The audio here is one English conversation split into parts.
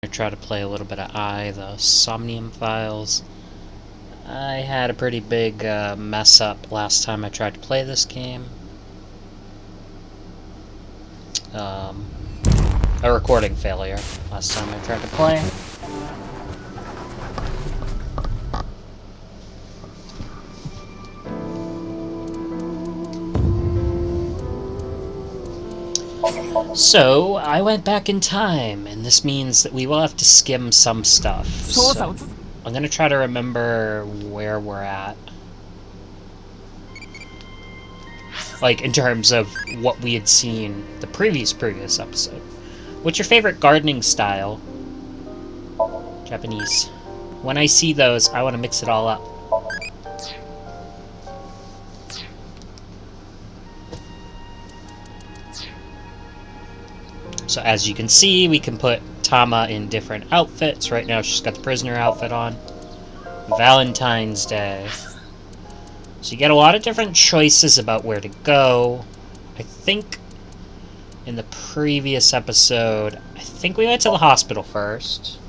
try to play a little bit of the Somnium files. I had a pretty big mess up last time I tried to play this game. A recording failure last time I tried to play. So, I went back in time, and this means that we will have to skim some stuff. So, I'm gonna try to remember where we're at. Like, in terms of what we had seen the previous episode. What's your favorite gardening style? Japanese. When I see those, I want to mix it all up. So as you can see, we can put Tama in different outfits. Right now she's got the prisoner outfit on. Valentine's Day. So you get a lot of different choices about where to go. I think in the previous episode, I think we went to the hospital first.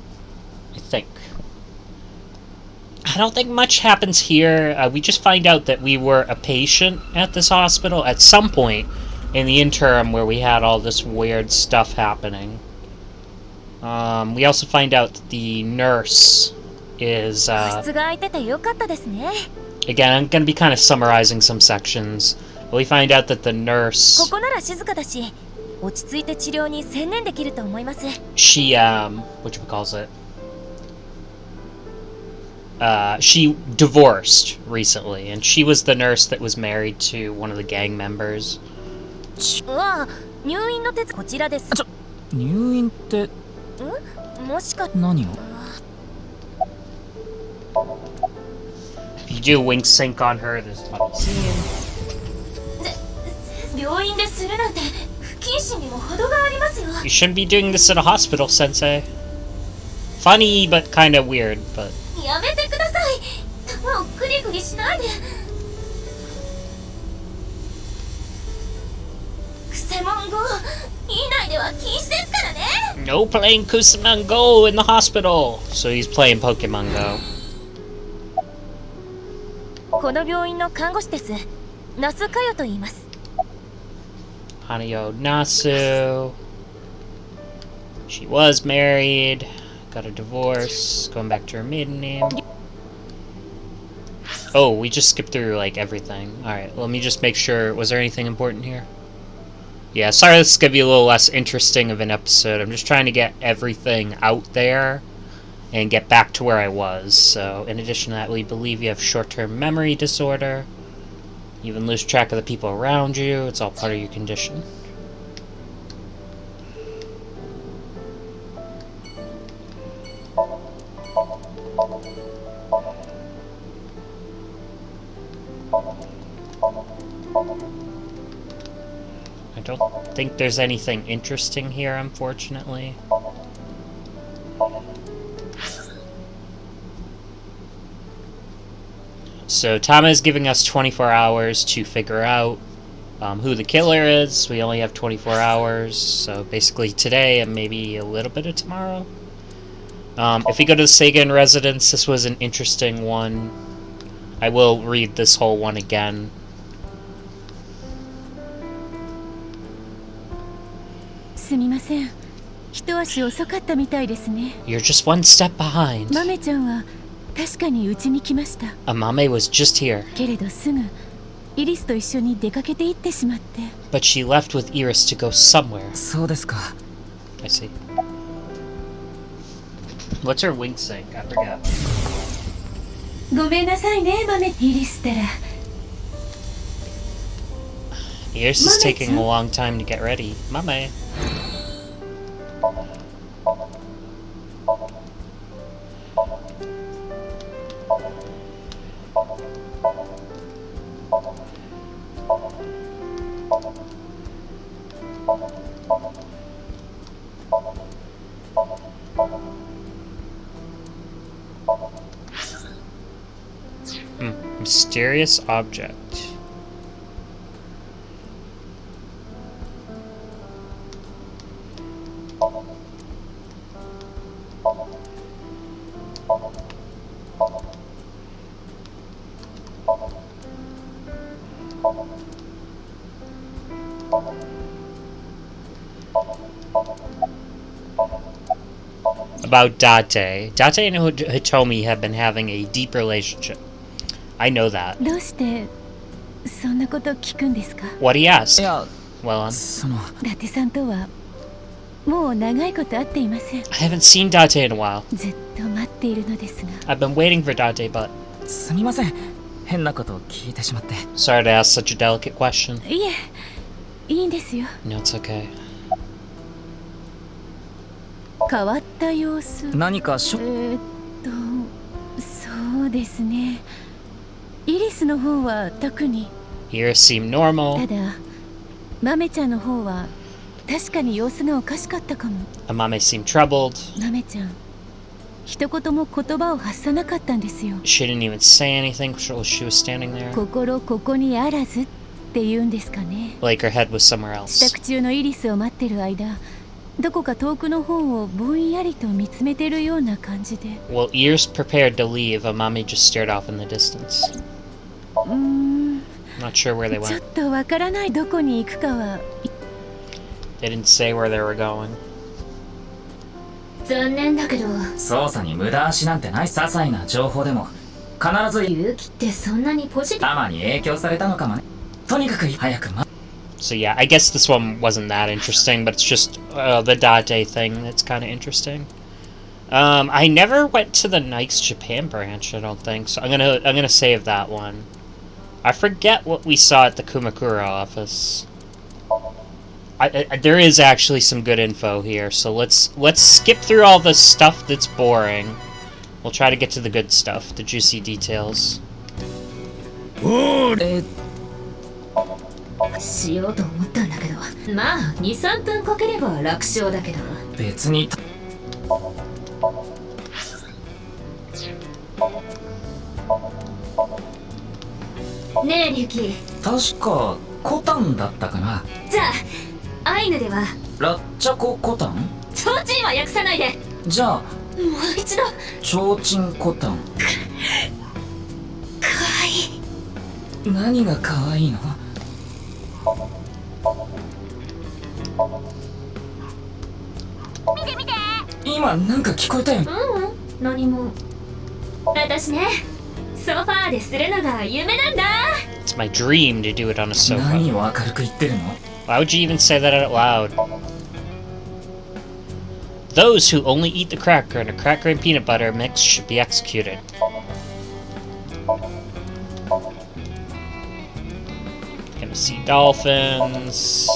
I think. I don't think much happens here. We just find out that we were a patient at this hospital at some point in the interim where we had all this weird stuff happening. We also find out that the nurse is, again, I'm going to be kind of summarizing some sections. But we find out that the nurse... She, whatchamacallit? She divorced recently, and she was the nurse that was married to one of the gang members. If you do a wink sync on her, there's a funny scene. You shouldn't be doing this at a hospital, Sensei. Funny, but kind of weird, but... No playing Kusamon Go in the hospital! So he's playing Pokemon Go. Hanayo Nasu. She was married, got a divorce, going back to her maiden name. Oh, we just skipped through, like, everything. Alright, let me just make sure. Was there anything important here? Yeah, sorry this is going to be a little less interesting of an episode. I'm just trying to get everything out there and get back to where I was. So, in addition to that, we believe you have short-term memory disorder. You even lose track of the people around you. It's all part of your condition. I don't think there's anything interesting here, unfortunately. So Tama is giving us 24 hours to figure out who the killer is. We only have 24 hours, so basically today and maybe a little bit of tomorrow. If we go to the Sagan residence, this was an interesting one. I will read this whole one again. You're just one step behind. Amame was just here. But she left with Iris to go somewhere. I see. What's her wing sync? I forgot. Iris is taking a long time to get ready. Mame. Mysterious object. about Date. Date and Hitomi have been having a deep relationship. I know that. どうしてそんなこと聞くんですか? What do you ask? いや、 Well, 伊達さんとはもう長いこと会っていません。 I haven't seen Date in a while. ずっと待っているのですが。 I've been waiting for Date, but すみません。変なことを聞いてしまって。 sorry to ask such a delicate question. いえ、いいんですよ。 No, it's okay. 変わった様子。何かそうですね。イリスの方は特に。 Ears seem normal. ただ、マメちゃんの方は確かに様子がおかしかったかも。 Amame seemed troubled. マメちゃん、一言も言葉を発さなかったんですよ。 She didn't even say anything while she was standing there. 心ここにあらずって言うんですかね。 Like her head was somewhere 支 else. 度中のイリスを待ってる間、どこか遠くの方をぼんやりと見つめてるような感じで。 While Ears prepared to leave, Amame just stared off in the distance. Not sure where they ちょっ went. とわからないどこに行くかは。 They didn't say where they were going. 残念だけど、捜査に無駄足なんてない。些細な情報でも必ず勇気ってそんなにポジティブ。タマに影響されたのかもね。とにかく早くSo yeah, I guess this one wasn't that interesting, but it's just the Date thing that's kind of interesting. I never went to the Nike's Japan branch, I don't think, so I'm gonna save that one. I forget what we saw at the Kumakura office. There is actually some good info here, so let's skip through all the stuff that's boring. We'll try to get to the good stuff, the juicy details. しようと思ったんだけど、まあ2、3分こければ楽勝だけど。別に。ねえリュキ、確かコタンだったかな。じゃあアイヌではラッチャココタン。ちょうちんは訳さないで。じゃあもう一度。ちょうちんコタン。かわいい。何が可愛いの？見て見て。今なんか聞こえたよ。何も。私ね、ソファーでするのが夢なんだ。 It's my dream to do it on a sofa. 何を明るく言ってるの？ Why would you even say that out loud? Those who only eat the cracker and a cracker and peanut butter mix should be executed. Gonna see dolphins.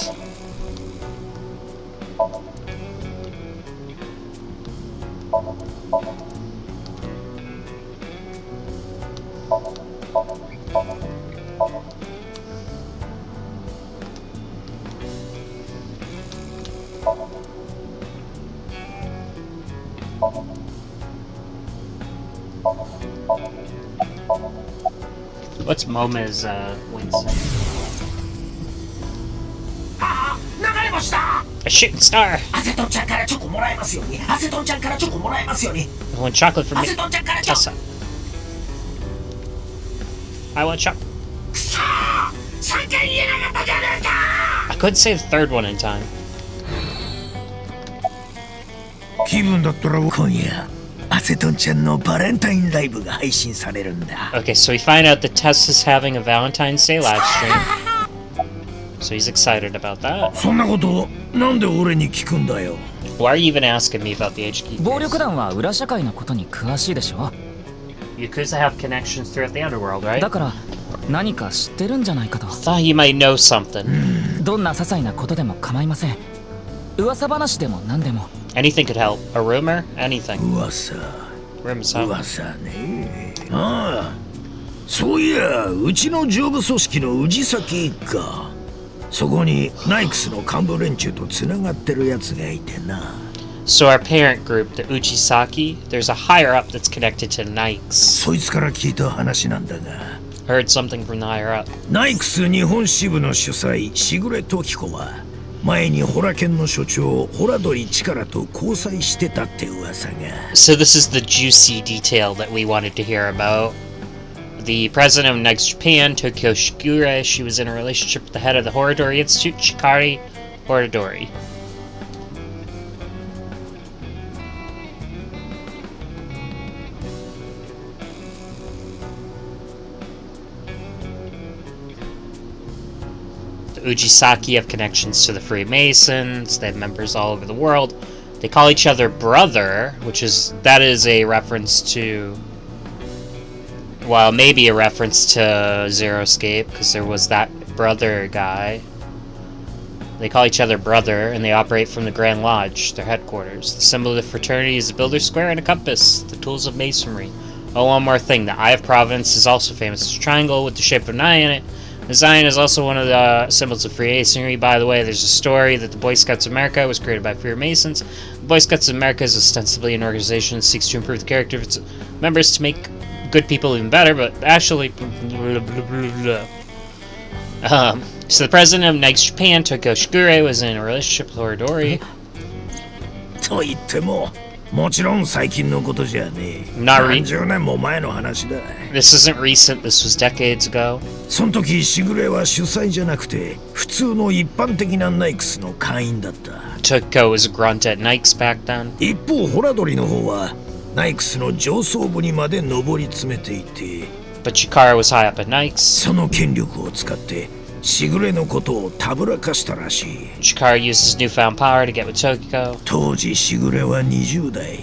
What's Moma's win say? A shooting star! I want chocolate for me. Tessa. I want chocolate. I couldn't say the third one in time. 気分だったら今夜アセトンちゃんのバレンタインライブが配信されるんだ。 Okay, so we find out that Tessa's having a Valentine's Day live stream. So he's excited about that. そんなことなんで俺に聞くんだよ。 Why are you even asking me about the HQ? 暴力団は裏社会のことに詳しいでしょ。 Yakuza have connections throughout the underworld, right? だから何か知ってるんじゃないかと。 Thought you might know something. どんな些細なことでも構いません。噂話でも何でも。 Anything could help. A rumor? Anything. 噂 Rumors help. 噂ね。ああ、そういやうちの上部組織の氏崎一家、そこにナイクスの幹部連中とつながってるやつがいてな。 So our parent group, the Uchisaki, there's a higher up that's connected to Nikes. そいつから聞いた話なんだが、 Heard something from the higher up. ナイクス日本支部の主催しぐれ時子は前にホラ犬の所長ホラドリチカラと交際してたって噂が。 So this is the juicy detail that we wanted to hear about. The president of Nikes Japan, Tokyo Shigure, she was in a relationship with the head of the Horadori Institute, Shikari Horadori. Ujisaki have connections to the Freemasons. They have members all over the world. They call each other brother, that is a reference to, well, maybe a reference to Zero Escape, because there was that brother guy. They call each other brother, and they operate from the Grand Lodge, their headquarters. The symbol of the fraternity is a builder's square and a compass, the tools of masonry. Oh, one more thing. The Eye of Providence is also famous. It's a triangle with the shape of an eye in it. The Zion is also one of the symbols of Freemasonry. By the way, there's a story that the Boy Scouts of America was created by Freemasons. The Boy Scouts of America is ostensibly an organization that seeks to improve the character of its members to make good people even better, but actually... So the president of Knights Japan, Tokyo Shigure, was in a relationship with Horadori. と言っても、もちろん最近のことじゃねえ。 Not re- 何十年も前の話だ。 This isn't recent, this was decades ago. その時しぐれは主催じゃなくて普通の一般的なナイクスの会員だった。 Tokyo was a grunt at Nikes back then. 一方ホラドリの方はナイクスの上層部にまで上り詰めていて、 But Chikara was high up at Nikes. その権力を使ってしぐれのことをたぶらかしたらしい。 Chikara used his newfound power to get with Tokyo. 当時しぐれは20代。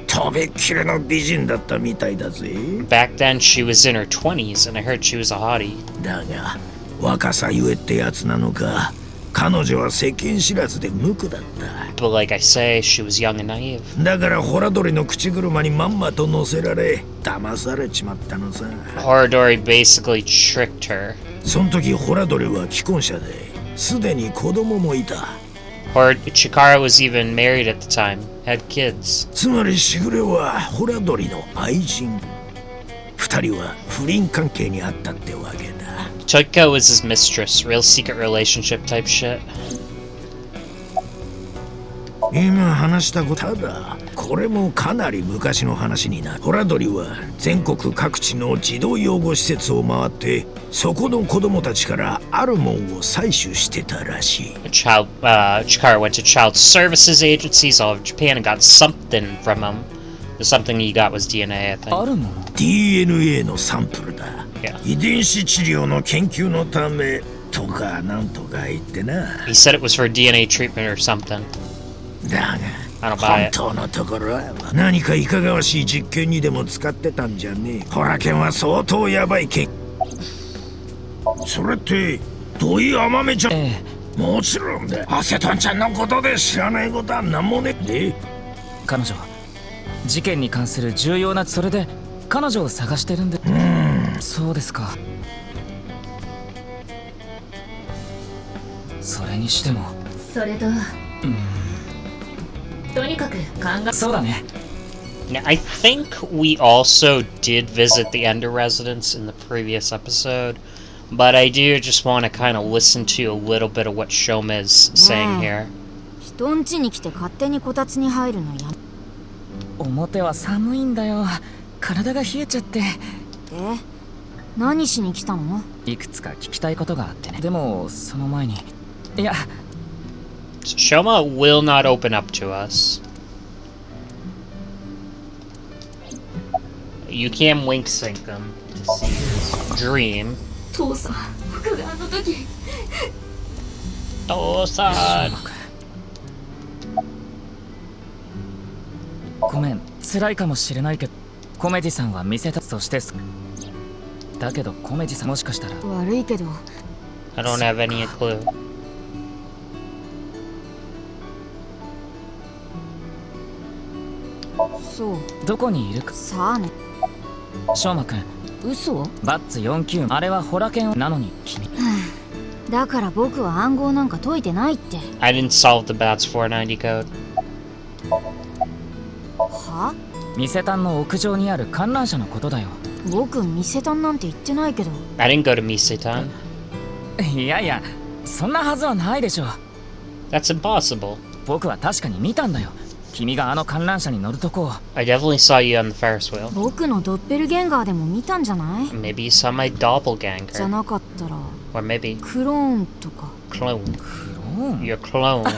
とびっきりの美人だったみたいだぜ。 Back then, she was in her 20s, and I heard she was a hottie. だが若さゆえってやつなのか、彼女は世間知らずで無垢だった。 But like I say, she was young and naive. だからホラドリの口車にまんまと乗せられ騙されちまったのさ。 Horadori basically tricked her. その時ホラドリは既婚者ですでに子供もいた。 Chikara was even married at the time, had kids. つまりしぐれはホラドリの愛人。二人は不倫関係にあったってわけだ。 Tokyo was his mistress, real secret relationship type shit. 今話したことただこれもかなり昔の話になる。ホラドリは全国各地の児童養護施設を回ってそこの子供たちからあるもんを採取してたらしい。 Chikara went to child services agencies all over Japan and got something from them. The something he got was DNA, I think. あるもの DNA のサンプルだ。 Yeah. 遺伝子治療の研究のためとかなんとか言ってな。 He said it was for DNA treatment or something. だ I が don't buy 本 it. 当のところは何かいかがわしい実験にでも使ってたんじゃねえ。ホラケンは相当ヤバいけん。それって土井甘めちゃん。ええ、もちろんだ。アセトンちゃんのことで知らないことは何もねえ。彼女事件に関する重要なそれで彼女を探してるんで。そうですか。それにしてもそれととにかく考えそうだね。 Now, I think we also did visit the Ender residence in the previous episode, but I do just want to kind of listen to a little bit of what Shoma is saying here. 人ん家に来て勝手にこたつに入るのや。表は寒いんだよ。体が冷えちゃって。何しに来たの？いくつか聞きたいことがあってね。でもその前に、いや、 So Shoma will not open up to us. You can wink sync him to see his dream. 父さん僕があの時 Tosan! ごめん、辛いかもしれないけど、コメディさんは見せたとしてす。だけどコメディさんもしかしたら悪いけど。 I don't have any clue. そう。どこにいるか。さあね。しょうまくん、嘘？バッツ49、あれはホラ剣なのに君。だから僕は暗号なんか解いてないって。I didn't solve the Bats 490 code. は？店単の屋上にある観覧車のことだよ。僕店単なんて言ってないけど。I didn't go to Misetan. いやいや、そんなはずはないでしょ。 That's impossible. 僕は確かに見たんだよ。君があの観覧車に乗るとこを。 I definitely saw you on the Ferris wheel. 僕のドッペルゲンガーでも見たんじゃない？ Maybe you saw my じゃ doppelganger. なかったら Or maybe クローンとか。 clone. クローン Your clone.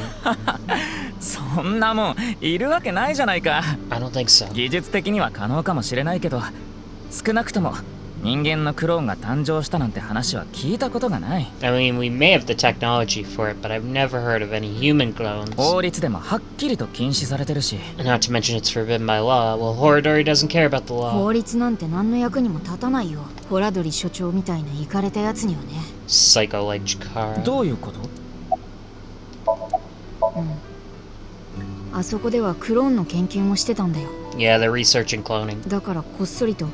そんなもんいるわけないじゃないか。 I don't think so. 技術的には可能かもしれないけど、少なくとも人間のクローンが誕生したなんて話は聞いたことがない。 I mean, we may have the technology for it, but I've never heard of any human clones. 法律でもはっきりと禁止されてるし。 Not to mention it's forbidden by law. Well, Horadori doesn't care about the law. 法律なんて何の役にも立たないよ。ホラドリ所長みたいなイカれたやつにはね。 Psycho like Chikara. どういうこと？あそこではクローンの研究もしてたんだよ。 Yeah, they're researching cloning. だからこっそりと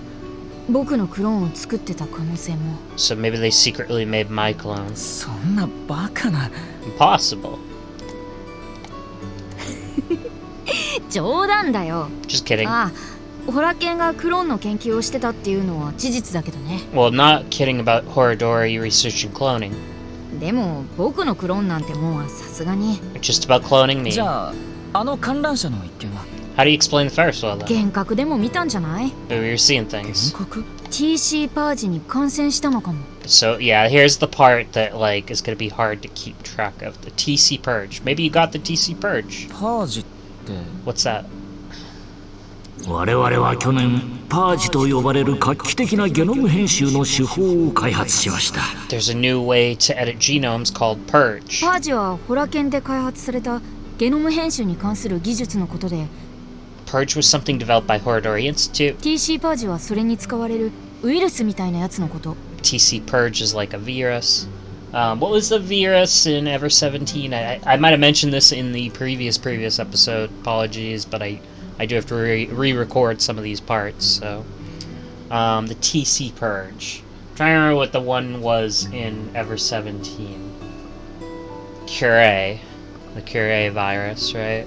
僕のクローンを作ってた可能性も。 So maybe they secretly made my clones. そんなバカな。 Impossible. 冗談だよ。 Just kidding. ああ、ホラケンがクローンの研究をしてたっていうのは事実だけどね。 Well, I'm not kidding about Horadori researching cloning. でも僕のクローンなんてもんはさすがに。 Just about cloning me. じゃあ、あの観覧車の一件は？ How do you explain the first one, though? 幻覚でも見たんじゃない？ Maybe we were seeing things. 幻覚？ TC パージに感染したのかも。 So, yeah, here's the part that, like, is gonna be hard to keep track of. The TC Purge. Maybe you got the TC Purge. パージって。 What's that? 我々は去年パージと呼ばれる画期的なゲノム編集の手法を開発しました。 There's a new way to edit genomes called Purge. パージはホラケンで開発されたゲノム編集に関する技術のことで、 Purge was something developed by Horadori Institute. TC パージはそれに使われるウイルスみたいなやつのこと。 TC Purge is like a virus. What was the virus in Ever 17? I might have mentioned this in the previous episode. Apologies, but I do have to re-record some of these parts. So, the TC Purge. I'm trying to remember what the one was in Ever 17. Curie. The Curie virus, right?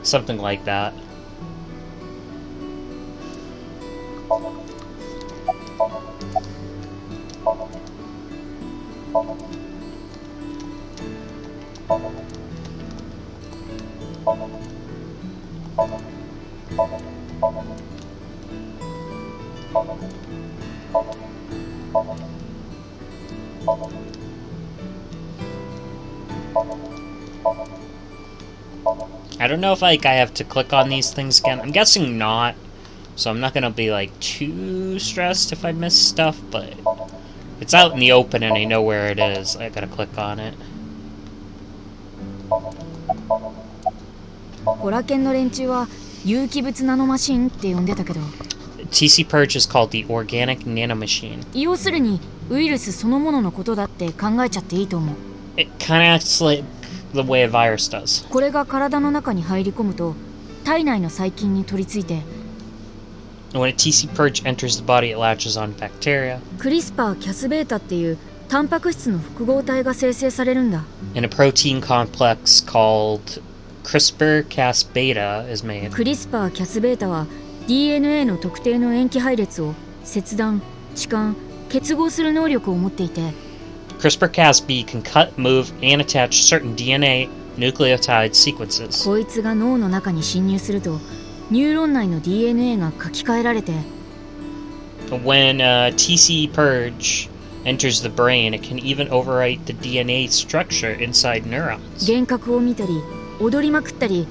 Something like that. I don't know if I have to click on these things again. I'm guessing not. So I'm not gonna be like too stressed if I miss stuff, but if it's out in the open and I know where it is, I gotta click on it. ホラケンの連中は有機物ナノマシンって呼んでたけど、 TC Purge is called the Organic Nanomachine. 要するにウイルスそのもののことだって考えちゃっていいと思う。 It kinda acts like the way a virus does. これが体の中に入り込むと体内の細菌に取り付いて、 When a TC Purge enters the body, it latches on bacteria. クリスパーキャスベータっていうタンパク質の複合体が生成されるんだ。 And a protein complex called CRISPR-Cas-beta is made. クリスパーキャスベータは DNA の特定の塩基配列を切断、置換、結合する能力を持っていて、 CRISPR-Cas-B can cut, move, and attach certain DNA nucleotide sequences. こいつが脳の中に侵入するとニューロン内の DNA が書き換えられて、 When TC Purge enters the brain, it can even overwrite the DNA structure inside neurons. 幻覚を見たり踊りまくったり、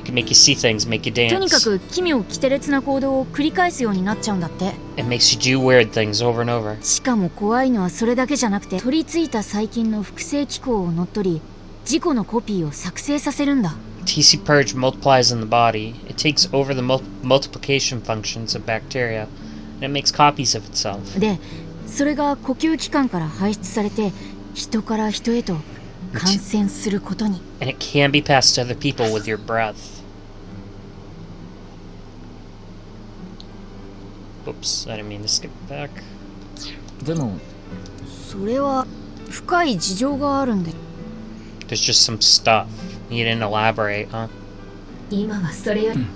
It can make you see things, make you とにか dance. く奇妙奇烈な行動を繰り返すようになっちゃうんだって。 It makes you do weird things over and over. しかも怖いのはそれだけじゃなくて、取り付いた細菌の複製機構を乗っ取り自己のコピーを作成させるんだ。 TC Purge multiplies in the body. It takes over the multiplication functions of bacteria, and it makes copies of itself. で、それが呼吸器官から排出されて人から人へと感染することに。 And it can be passed to other people with your breath. Oops, I didn't mean to skip back. でもそれは深い事情があるんで。 There's just some stuff. You didn't elaborate, huh? 今はそれより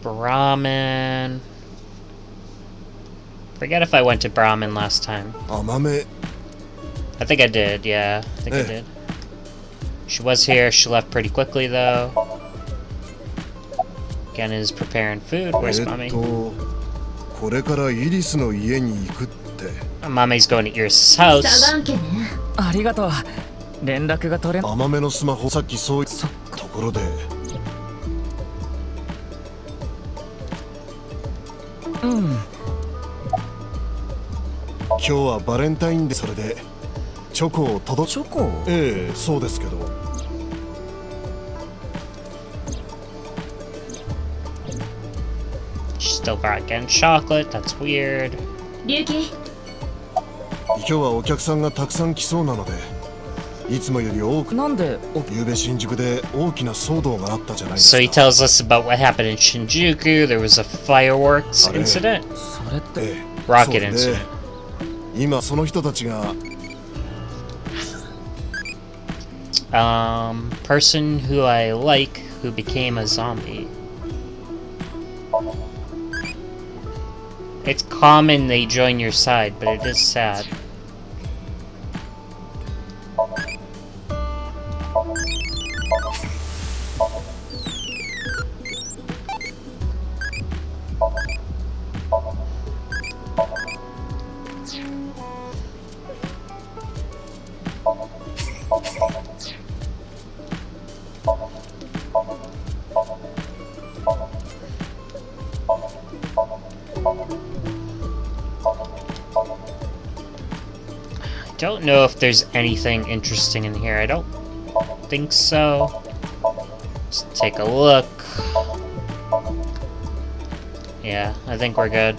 Brahmin. Forget if I went to Brahmin last time. 甘め I think I did, yeah. I think I did. She was here. She left pretty quickly, though. Again is preparing food. Where's mommy? これからイリスの家に行くって。 Mommy's going to Iris' サ house. ガン家ね。ありがとう。連絡が取れん。甘めのスマホさっきそういところで今日はバレンタインでそれでチョコを届チョコええそうですけど Still got again chocolate. That's weird. 龍騎、今日はお客さんがたくさん来そうなのでいつもより多くなんで昨夜新宿で大きな騒動があったじゃないです So か he tells us about what happened in Shinjuku. There was a fireworks Are- incident. それって ええ Rocket そうで incident. 今その人たちが Person who I like who became a zombie. It's common they join your side, but it is sad. Don't know if there's anything interesting in here. I don't think so. Let's take a look. Yeah, I think we're good.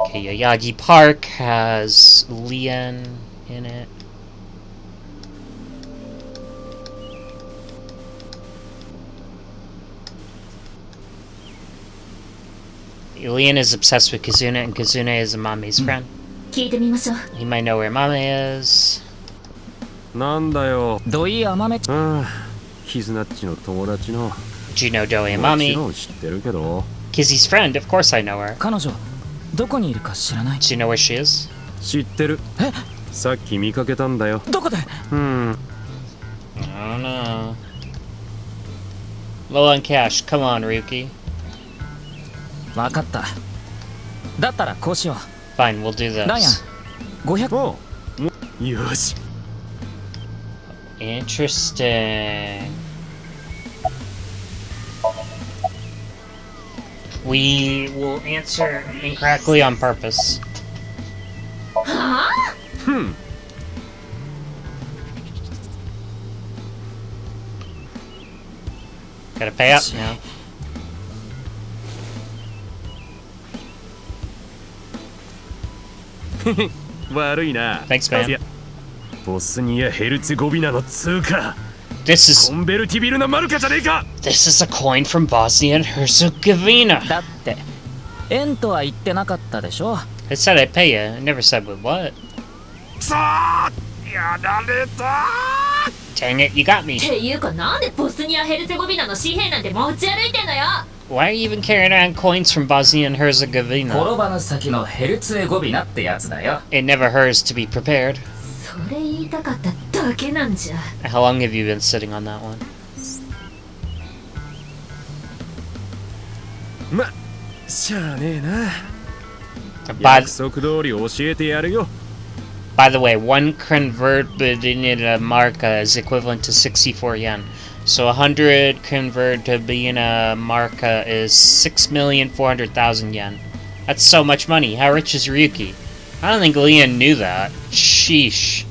Okay, Yayagi Park has Lien in it. Lien is obsessed with Kazuna, and Kazuna is Mame's friend. 聞いてみましょう。 He might know where Mame is. なんだよ。土井甘めキズナッチの友達の。 Do you know Doe and もち Mami? ろん知ってるけど。Kizzy's friend, of course I know her. 彼女どこにいるか知らない Do you know where she is? 知ってる。えさっき見かけたんだよ。どこで Hmm. I don't know. Low on cash. Come on, Ryuki. わかっただったらこうしよ Fine, we'll do うライアン this. 500おうよし。 Interesting. We will answer incorrectly on purpose. はあ Hmm. Gotta pay up now. 悪いな。 Thanks, man. いやボスニア・ヘルツェゴビナの通貨。 This is コンベルティビルなマルカじゃねえか。 this is a coin from Bosnia and Herzegovina. だって円とは言ってなかったでしょ It said I'd pay you. It never said with what. くそーやられた Dang it, you got me. っていうかなんでボスニア・ヘルツェゴビナの紙幣なんて持ち歩いてんのよ。 Why are you even carrying around coins from Bosnia and Herzegovina? 転ばぬ先のヘルツェゴビナってやつだよ It never hurts to be prepared. それ言いたかっただけなんじゃ。 How long have you been sitting on that one? ま、しゃあねえな。 By, 約束通り教えてやるよ。 by the way, one converted in a marca is equivalent to 64 yen. So 100 converted to being a marca is 6,400,000 yen. That's so much money. How rich is Ryuki? I don't think Leon knew that. Sheesh.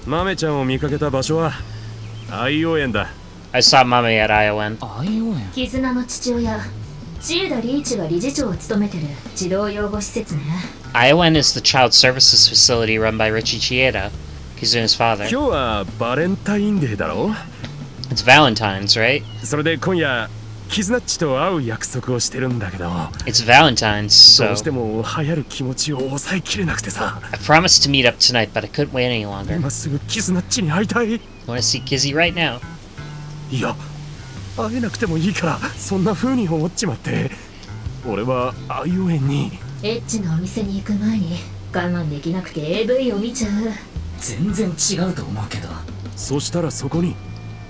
マメちゃんを見かけた場所は愛応園だ。 I saw Mame at Iowan. あいおえん絆の父親千枝リーチが理事長を務めてる児童養護施設ね。 Iowan is the child services facility run by Richie Chieda, Kizuna's father. 今日はバレンタインデーだろ。 It's Valentine's, right? それで今夜キズナッチと会う約束をしてるんだけど、 It's Valentine's, ど so うしても流行る気持ちを抑えきれなくてさ。 I promised to meet up tonight, but I couldn't wait any longer. 今すぐキズナッチに会いたい。 I want to see Kizzy right now. いや、会えなくてもいいからそんな風に思っちまって。俺は愛応園に。エッチなお店に行く前に我慢できなくて AV を見ちゃう。全然違うと思うけどそしたらそこに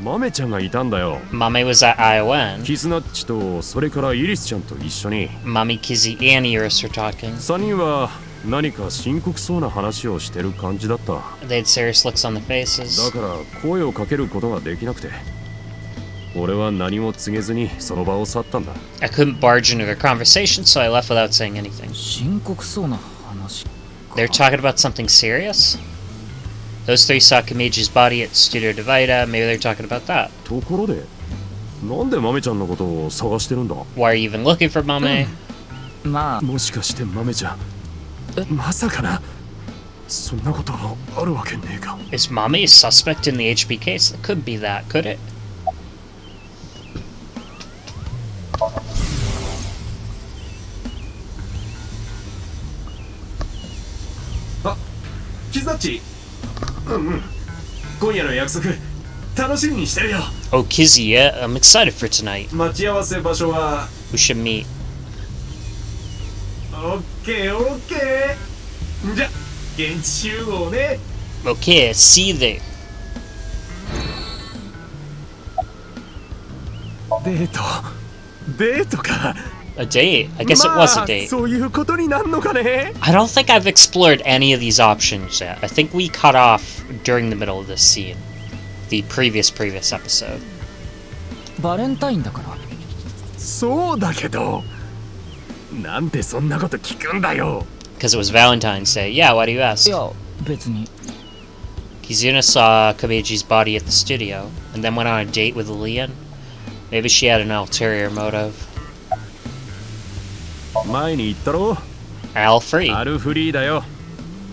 マメちゃんがいたんだよ。 Mame was at Iowan. キズナッチとそれからイリスちゃんと一緒に。 Mommy, Kizzy, and Iris are talking. 3人は何か深刻そうな話をしてる感じだった。 They had serious looks on the faces. だから声をかけることができなくて、俺は何も告げずにその場を去ったんだ。 I couldn't barge into their conversation, so I left without saying anything. 深刻そうな話か。 They're talking about something serious? Those three saw Kamiji's body at Studio Divida. Maybe they're talking about that. ところで、なんで豆ちゃんのことを探してるんだ？ Why are you even looking for Mame? まあ、もしかして豆ちゃん、まさかな、そんなことあるわけねえか。 Is Mame a suspect in the HB case? It could be that, could it? キズダッチ、今夜の約束楽しみにしてるよ。 Oh, Kizzy, yeah? I'm excited for tonight. 待ち合わせ場所は We should meet. オッケーオッケー。じゃ現地集合ね。 Okay, see you there. デートか。 A date? I guess it was a date. そういうことになんのかね。 I don't think I've explored any of these options yet. I think we cut off during the middle of this scene. The previous episode. バレンタインだから。そうだけど、なんでそんなこと聞くんだよ。 Because it was Valentine's Day. Yeah, why do you い ask? や、別に。 Kizuna saw Kameji's body at the studio, and then went on a date with Leon. Maybe she had an ulterior motive. 前に言ったろ。 Al free. アルフリーだよ。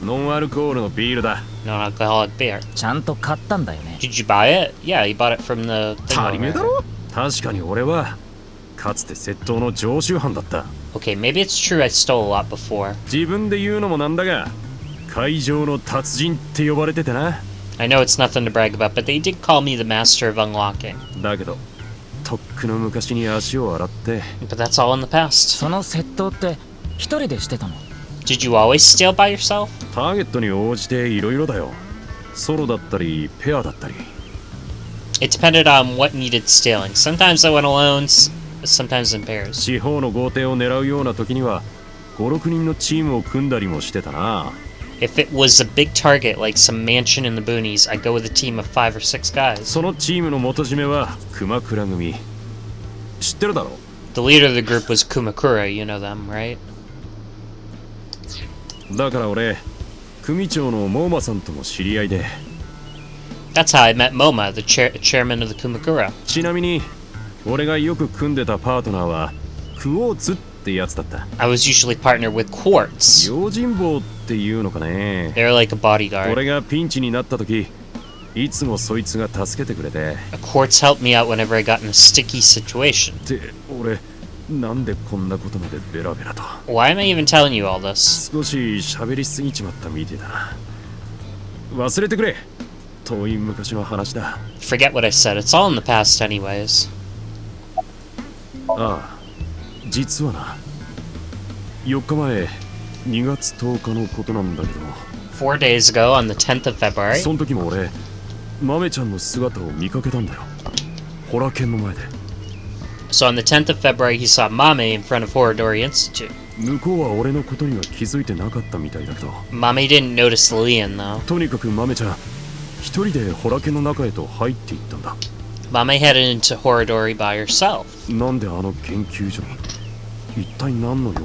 ノンアルコールのビールだ。 Non-alcoholic beer. ちゃんと買ったんだよね。 Did you buy it? Yeah, you bought it from the 足りめ thing だ over ろ。確かに俺はかつて窃盗の常習犯だった。 there. Okay, maybe it's true I stole a lot before. 自分で言うのもなんだが、会場の達人って呼ばれててな。 I know it's nothing to brag about, but they did call me the master of unlocking. だけどとっくの昔に足を洗って。 But that's all in the past. その窃盗って一人でしてたの？ Did you always steal by yourself? ターゲットに応じていろいろだよ。ソロだったりペアだったり。 It depended on what needed stealing. Sometimes I went alone, sometimes in pairs. 地方の豪邸を狙うような時には5、6人のチームを組んだりもしてたな。 If it was a big target like some mansion in the boonies, I'd go with a team of 5 or 6 guys. そのチームの元締めは熊倉組。知ってるだろ。 The leader of the group was Kumakura, you know them, right? だから俺組長のモーマさんとも知り合いで。 That's how I met Moma, the chairman of the Kumakura. ちなみに俺がよく組んでたパートナーはクォーツってやつだった。 I was usually partnered with Quartz. 用心棒っていうのかね。 They're like a bodyguard. 俺がピンチになった時いつもそいつが助けてくれて。 Quartz helped me out whenever I got in a sticky situation. って俺なんでこんなことまでベラベラと。 Why am I even telling you all this? 少し喋りすぎちまったみてえだな。忘れてくれ。遠い昔の話だ。 Forget what I said, it's all in the past anyways. ああ、実はな、4日前2月10日のことなんだけど、 4 days ago, on the 10th of February, その時も俺豆ちゃんの姿を見かけたんだよ。ホラケンの前で。 so on the 10th of February, he saw Mame in front of Horodori Institute. 向こうは俺のことには気づいてなかったみたいだけど、 Mame didn't notice Leon, though. とにかく豆ちゃん一人でホラケンの中へと入っていったんだ。 Mame headed into Horodori by herself. なんであの研究所に、一体何の用だ。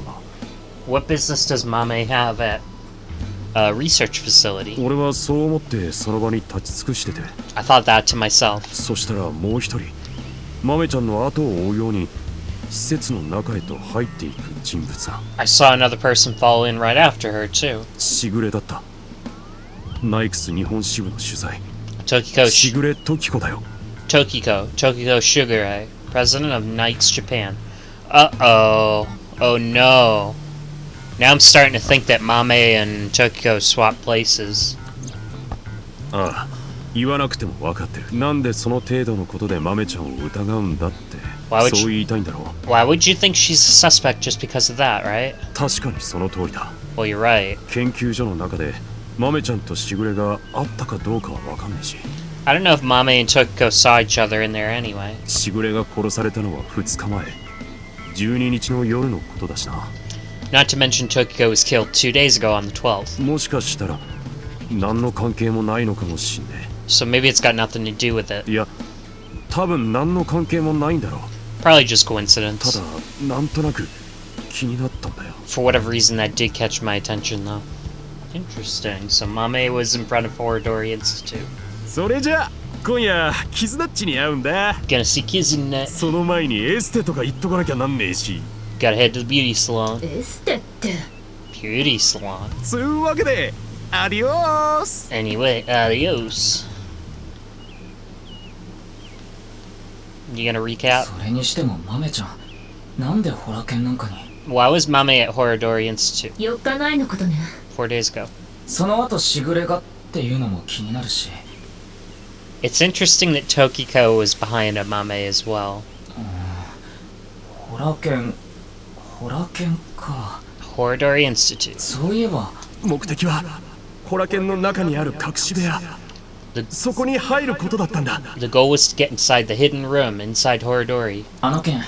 What business does Mame have at a research facility? 俺はそう思ってその場に立ち尽くしてて。 I thought that to myself. そしたらもう一人豆ちゃんの後を追うように施設の中へと入っていく人物が。 I saw another person fall in right after her, too. しぐれだった。ナイクス日本支部の取材。 Tokiko しぐれ時子だよ。 Tokiko Sugure, president of Knights Japan. Uh-oh. Oh no. Now I'm starting to think that Mame and Tokiko swapped places. ああ、言わなくても分かってる。なんでその程度のことで豆ちゃんを疑うんだって。 Why would そう言いたいんだろう。 Why would you think she's a suspect just because of that, right? 確かにその通りだ。 Well, you're right. 研究所の中で豆ちゃんとしぐれがあったかどうかは分かんないし。 I don't know if Mame and Tokiko saw each other in there anyway. しぐれが殺されたのは2日前。12日の夜のことだしな。Not to mention Tokiko was killed 2 days ago on the 12th. もしかしたら何の関係もないのかもしんね So maybe it's got nothing to do with it. いや多分何の関係もないんだろう Probably just た coincidence. だなんとなく気になったんだよ For whatever reason, that did catch my attention, though. Interesting. So Mame was in front of Horodori Institute. それじゃあ今夜キズナッチに会うんだ Gonna see Kizune. その前にエステとか行っとかなきゃなんねえし Gotta head to the beauty salon. エステって Beauty salon. つうわけでアディオース Anyway, adios. You gonna recap? それにしても豆ちゃんなんでホラ剣なんかに Why was Mame at Horodori Institute 4日前のことね 4 days ago? その後しぐれがっていうのも気になるし It's interesting that Tokiko was behind a Mame as well. ホラ剣か Horodori Institute. そういえば目的はホラ剣の中にある隠し部屋 The, そこに入ることだったんだ the goal was to get inside the hidden room inside Horodori. あの剣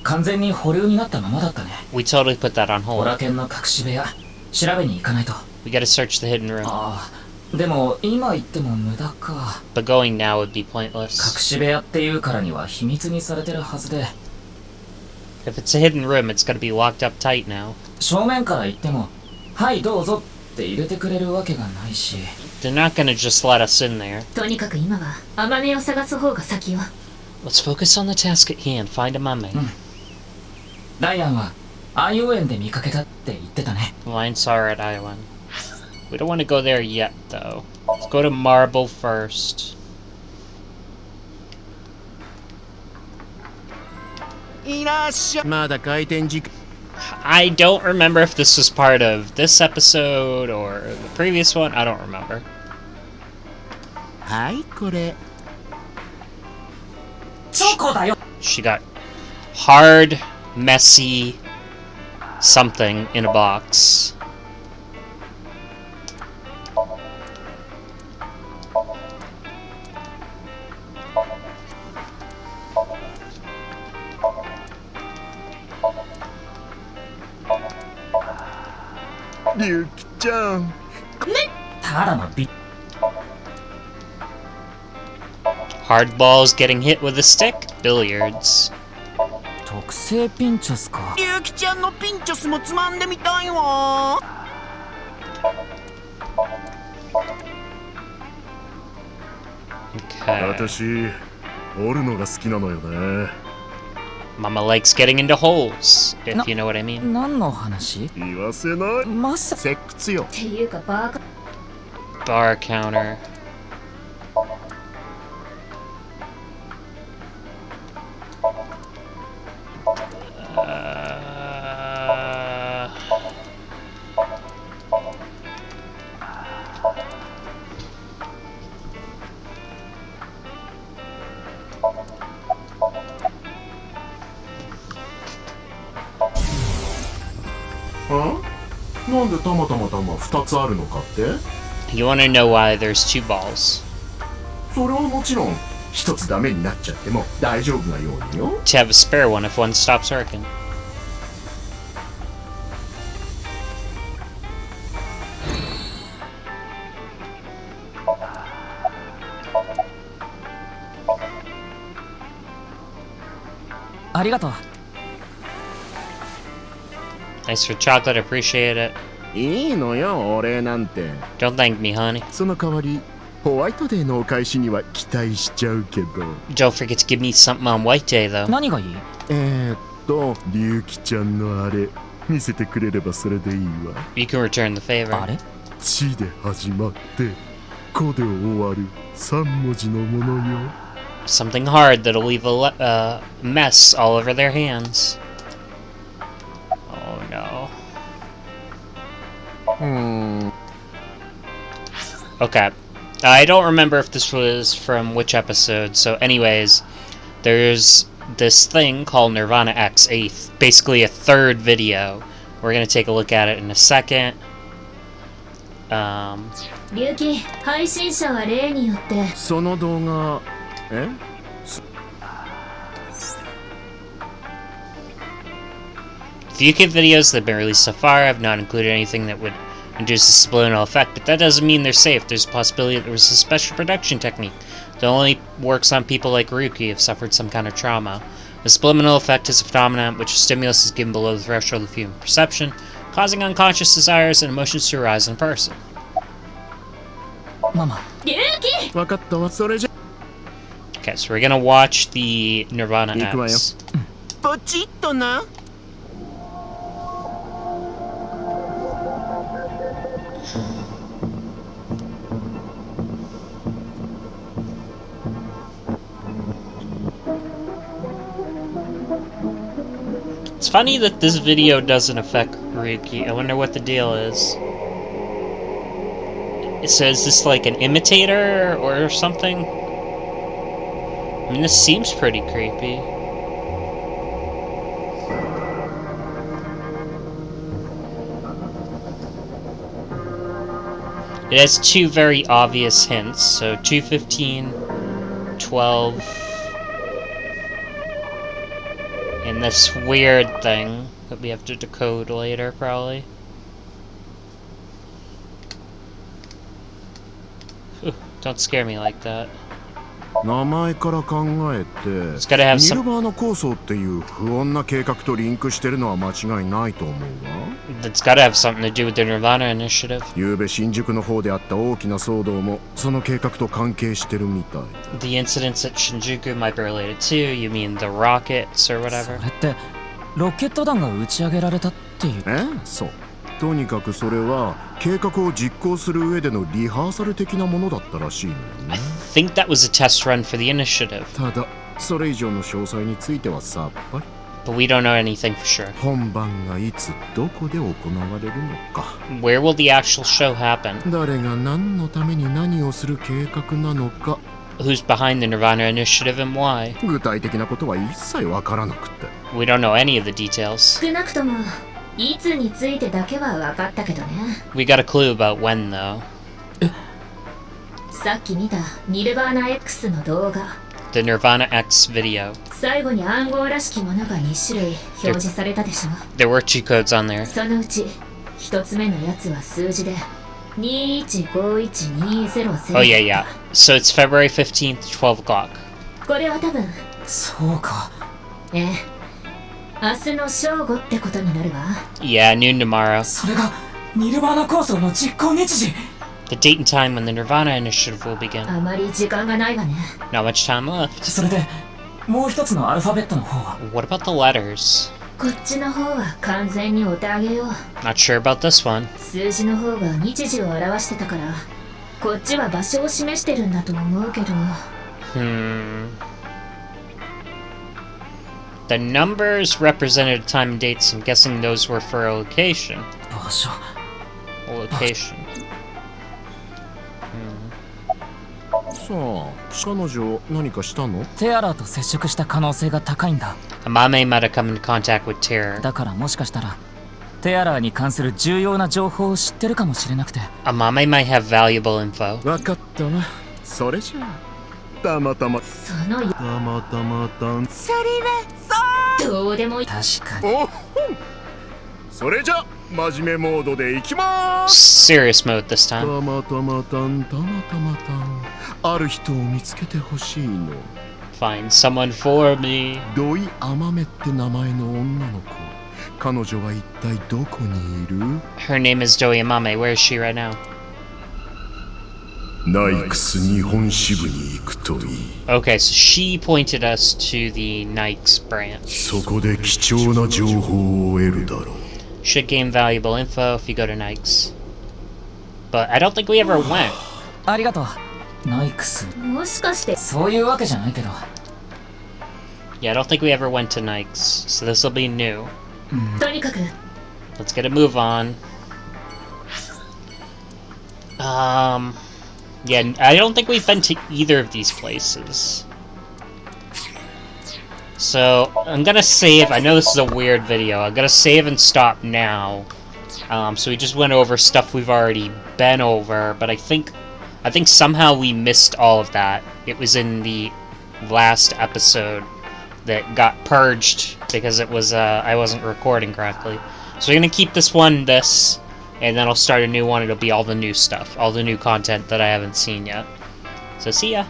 完全に保留になったままだったね We totally put that on ホラ hold. 剣の隠し部屋調べに行かないと We gotta search the hidden room. ああでも今言っても無駄か But going now would be 隠 pointless. し部屋っていうからには秘密にされてるはずで If it's a hidden room, it's gotta be locked up tight now. 正面から行ってもはいどうぞって入れてくれるわけがないし They're not gonna just let us in there. とにかく今はアマネを探す方が先よ Let's focus on the task at hand. Find a Mame. ダイアンは愛遊園で見かけたって言ってたね Lion saw her at Island. We don't want to go there yet, though. Let's go to Marble first. I don't remember if this was part of this episode or the previous one. I don't remember. はいこれチョコだよ She got hard, messy something in a box. Ryuki-chan. ただのビ Hardballs getting hit with a stick? Billiards. 特製ピンチョスかゆうきちゃんのピンチョスもつまんでみたいわ Okay. 私折るのが好きなのよね Mama likes getting into holes, if No. you know what I mean. 何の話言わせないまさセックスよっていうかバカ Bar counter. Huh? なんでたまたま2つあるのかって You want to know why there's 2 balls? それはもちろん一つダメになっちゃっても大丈夫なようによ To have a spare one if one stops working. ありがとう Thanks for chocolate, appreciate it. いいのよお礼なんて Don't thank me, honey. その代わりホワイトデーのお返しには期待しちゃうけど Don't forget to give me something on White Day, though. 何がいいりゅうきちゃんのあれ見せてくれればそれでいいわ You can return the favor. あれ地で始まって子で終わる3文字のものよ Something hard that'll leave a mess all over their hands. Oh no. Okay. I don't remember if this was from which episode, so anyways, there's this thing called Nirvana X, basically a third video. We're gonna take a look at it in a second. 龍騎配信者は例によってその動画 Few kit videos that have been released so far have not included anything that would induce a subliminal effect, but that doesn't mean they're safe. There's a possibility that there was a special production technique that only works on people like Ryuki who have suffered some kind of trauma. The subliminal effect is a phenomenon in which a stimulus is given below the threshold of human perception, causing unconscious desires and emotions to arise in a person. Mama. 分かったわ。それじゃ Okay, so we're gonna watch the Nirvana 行くわよ。 X. ポチッとな。It's funny that this video doesn't affect Ryuki. I wonder what the deal is. So is this like an imitator or something? I mean, this seems pretty creepy. It has two very obvious hints, so 2:15, 12, and this weird thing that we have to decode later, probably. Whew, don't scare me like that. 名前から考えて、 It's gotta have ニ some- ルバーナ構想っていう不穏な計画とリンクしてるのは間違いないと思うわ。 It's gotta have something to do with the Nirvana initiative. 昨べ新宿の方であった大きな騒動もその計画と関係してるみたい。 The incidents at Shinjuku might be related to, you mean the rockets or そ whatever? れってロケット弾が打ち上げられたっていう。そう。とにかくそれは計画を実行する上でのリハーサル的なものだったらしいのよ I ね。 think that was a test run for the initiative, ただそれ以上の詳細についてはさっぱり。 but we don't know anything for sure. 本番がいつどこで行われるのか。 Where will the actual show happen? 誰が何のために何をする計画なのか。 Who's behind the Nirvana initiative and why? 具体的なことは一切わからなくて。 We don't know any of the details. 少なくともいつについてだけは分かったけどね。 We got a clue about when, though. さっき見たニルバーナ X の動画。 The Nirvana X video. 最後に暗号らしきものが2種類表示されたでしょ。 There were two codes on there. そのうち一つ目のやつは数字で215120。 Oh, yeah, yeah. So it's February 15th, 12 o'clock. これは多分そうか。ええ明日の正午ってことになるわ。 Yeah, noon tomorrow. それがニルバーナ構想の実行日時。 The date and time when the Nirvana initiative will begin. あまり時間がないわね。 Not much time left. それでもう一つのアルファベットの方は。 What about the letters? こっちの方は完全にお手上げよ。 Not sure about this one. 数字の方が日時を表してたからこっちは場所を示してるんだと思うけど。 The numbers represented time and dates. I'm guessing those were for a location. 場所。 A location. さあ、彼女何かしたの？テアラと接触した可能性が高いんだ。 Amame might have come into contact with Terror. だからもしかしたらテアラに関する重要な情報を知ってるかもしれなくて。 Amame might have valuable info. 分かったわ。それじゃあたまたまそのたまたまたん。どうでもいい。確かに。おっほん。それじゃ真面目モードでいきまーす。 Serious mode this た time. またまたんたまたまたん。ある人を見つけてほしいの。 Find someone for me. 土井あまめって名前の女の子。彼女は一体どこにいる？ Her name is Doi Amame. Where is she right now? ナイクス日本支部に行くといい。 Okay, so she pointed us to the Nikes branch. そこで貴重な情報を得るだろう。 Should gain valuable info if you go to Nikes. But I don't think we ever went. ありがとう。ナイクス。もしかしてそういうわけじゃないけど。 Yeah, I don't think we ever went to Nikes. So this will be new. とにかく Let's get a move on. Yeah, I don't think we've been to either of these places. So, I'm gonna save. I know this is a weird video. I'm gonna save and stop now. So we just went over stuff we've already been over, but I think somehow we missed all of that. It was in the last episode that got purged because it was I wasn't recording correctly. So we're gonna keep this one this, and then I'll start a new one. It'll be all the new stuff, all the new content that I haven't seen yet. So see ya.